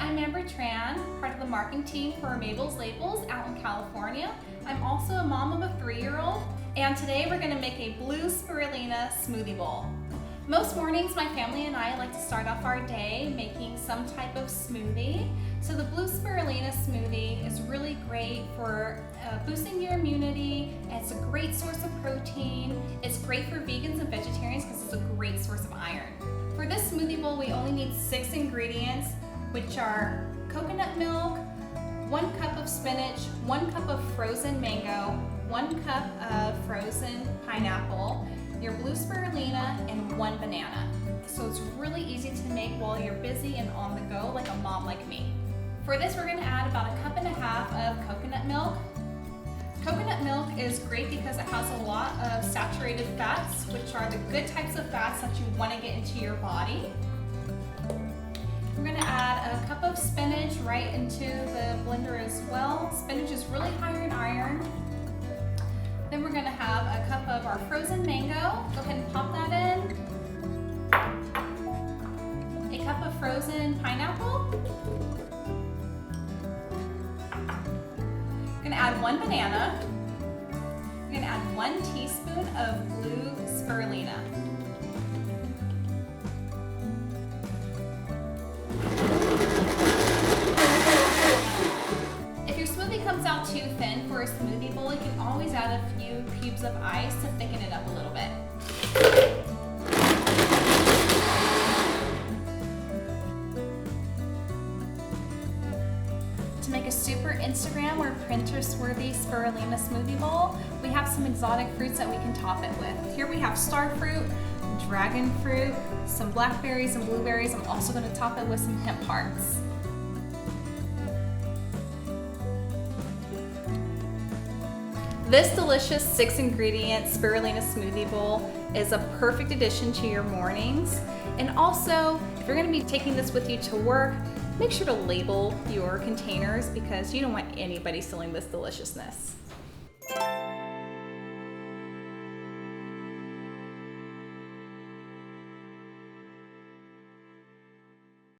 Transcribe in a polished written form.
I'm Amber Tran, part of the marketing team for Mabel's Labels out in California. I'm also a mom of a 3-year-old, and today we're going to make a blue spirulina smoothie bowl. Most mornings my family and I like to start off our day making some type of smoothie. So the blue spirulina smoothie is really great for boosting your immunity. It's a great source of protein. It's great for vegans and vegetarians because it's a great source of iron. For this smoothie bowl we only need 6 ingredients, which are coconut milk, 1 cup of spinach, 1 cup of frozen mango, 1 cup of frozen pineapple, your blue spirulina, and 1 banana. So it's really easy to make while you're busy and on the go like a mom like me. For this we're going to add about 1.5 cups of coconut milk. Coconut milk is great because it has a lot of saturated fats, which are the good types of fats that you want to get into your body. We're going to add 1 cup of spinach right into the blender as well. Spinach is really high in iron. Then we're going to have 1 cup of our frozen mango. Go ahead and pop that in. 1 cup of frozen pineapple. We're going to add 1 banana. We're going to add 1 teaspoon of blue spirulina. If your smoothie comes out too thin for a smoothie bowl, you can always add a few cubes of ice to thicken it up a little bit. To make a super Instagram or Pinterest-worthy spirulina smoothie bowl, we have some exotic fruits that we can top it with. Here we have star fruit, dragon fruit, some blackberries and blueberries. I'm also going to top it with some hemp hearts. This delicious 6-ingredient spirulina smoothie bowl is a perfect addition to your mornings. And also, if you're going to be taking this with you to work, make sure to label your containers because you don't want anybody stealing this deliciousness.